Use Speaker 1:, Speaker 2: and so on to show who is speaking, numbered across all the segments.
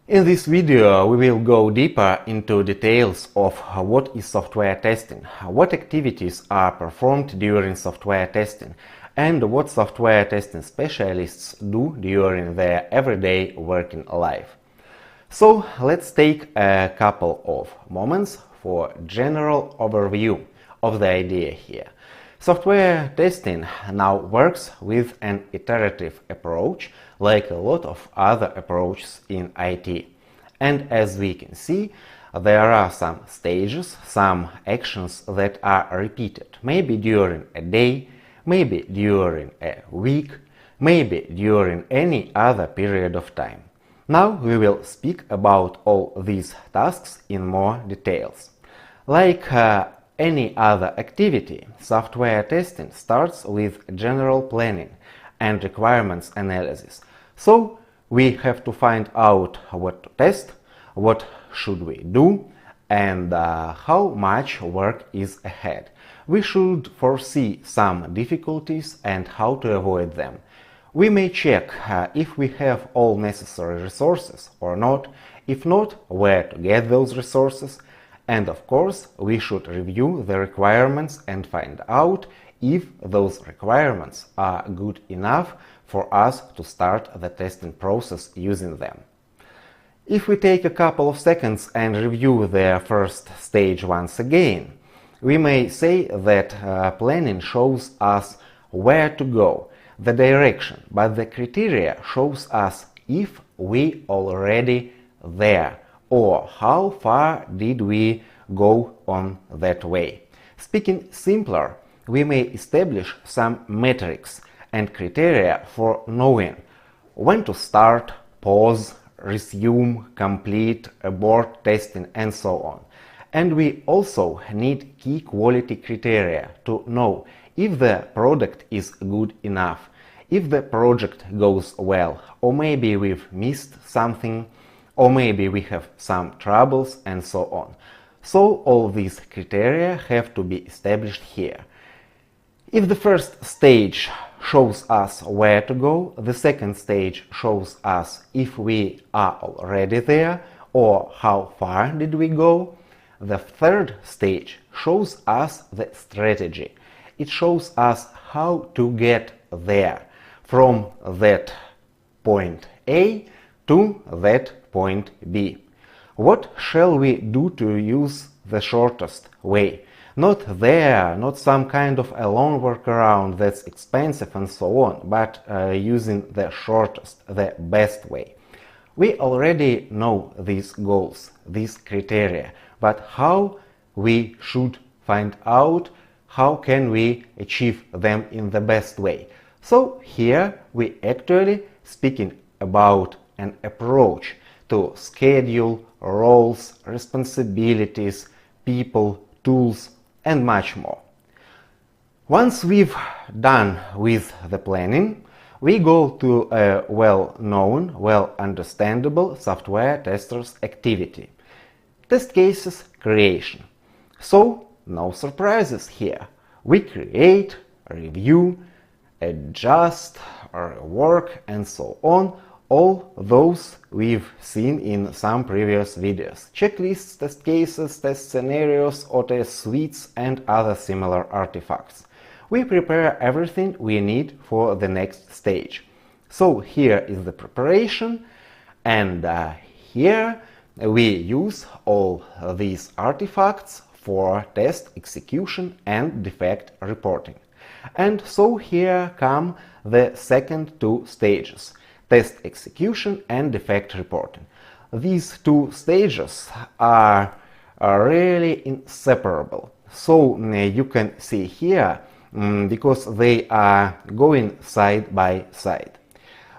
Speaker 1: In this video, we will go deeper into details of what is software testing, what activities are performed during software testing, and what software testing specialists do during their everyday working life. So let's take a couple of moments for general overview of the idea here. Software testing now works with an iterative approach, like a lot of other approaches in IT. And as we can see, there are some stages, some actions that are repeated, maybe during a day, maybe during a week, maybe during any other period of time. Now we will speak about all these tasks in more details. Like any other activity, software testing starts with general planning and requirements analysis. So we have to find out what to test, what should we do, and how much work is ahead. We should foresee some difficulties and how to avoid them. We may check if we have all necessary resources or not, if not, where to get those resources, and of course, we should review the requirements and find out if those requirements are good enough for us to start the testing process using them. If we take a couple of seconds and review the first stage once again, we may say that planning shows us where to go, the direction, but the criteria shows us if we already there, or how far did we go on that way. Speaking simpler, we may establish some metrics and criteria for knowing when to start, pause, resume, complete, abort testing, and so on. And we also need key quality criteria to know if the product is good enough, if the project goes well, or maybe we've missed something, or maybe we have some troubles, and so on. So all these criteria have to be established here. If the first stage shows us where to go, the second stage shows us if we are already there or how far did we go, the third stage shows us the strategy. It shows us how to get there from that point A to that point B. What shall we do to use the shortest way? Not there, not some kind of a long workaround that's expensive and so on, but using the shortest, the best way. We already know these goals, these criteria, but how we should find out how can we achieve them in the best way. So here we actually speaking about an approach to schedule, roles, responsibilities, people, tools, and much more. Once we've done with the planning, we go to a well-known, well-understandable software tester's activity. Test cases creation. So, no surprises here. We create, review, adjust, rework, and so on, all those we've seen in some previous videos. Checklists, test cases, test scenarios, or test suites, and other similar artifacts. We prepare everything we need for the next stage. So here is the preparation, and here we use all these artifacts for test execution and defect reporting. And so here come the second two stages, test execution and defect reporting. These two stages are really inseparable. So you can see here, because they are going side by side.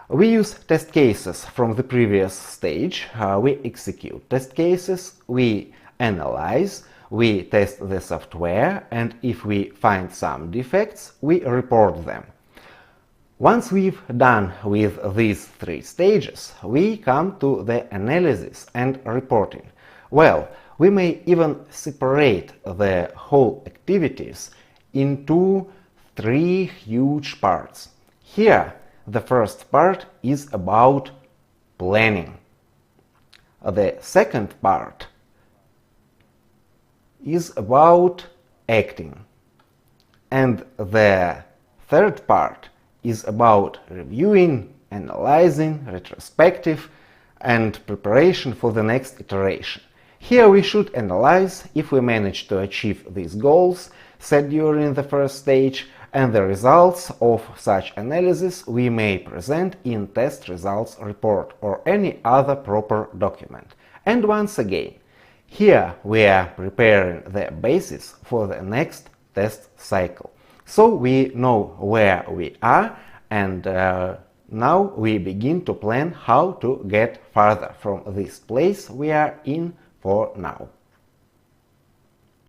Speaker 1: We use test cases from the previous stage, we execute test cases, we analyze, we test the software, and if we find some defects, we report them. Once we've done with these three stages, we come to the analysis and reporting. Well, we may even separate the whole activities into three huge parts. Here, the first part is about planning. The second part is about acting. And the third part is about reviewing, analyzing, retrospective, and preparation for the next iteration. Here we should analyze if we manage to achieve these goals set during the first stage, and the results of such analysis we may present in test results report or any other proper document. And once again, here we are preparing the basis for the next test cycle. So we know where we are, and now we begin to plan how to get further from this place we are in for now.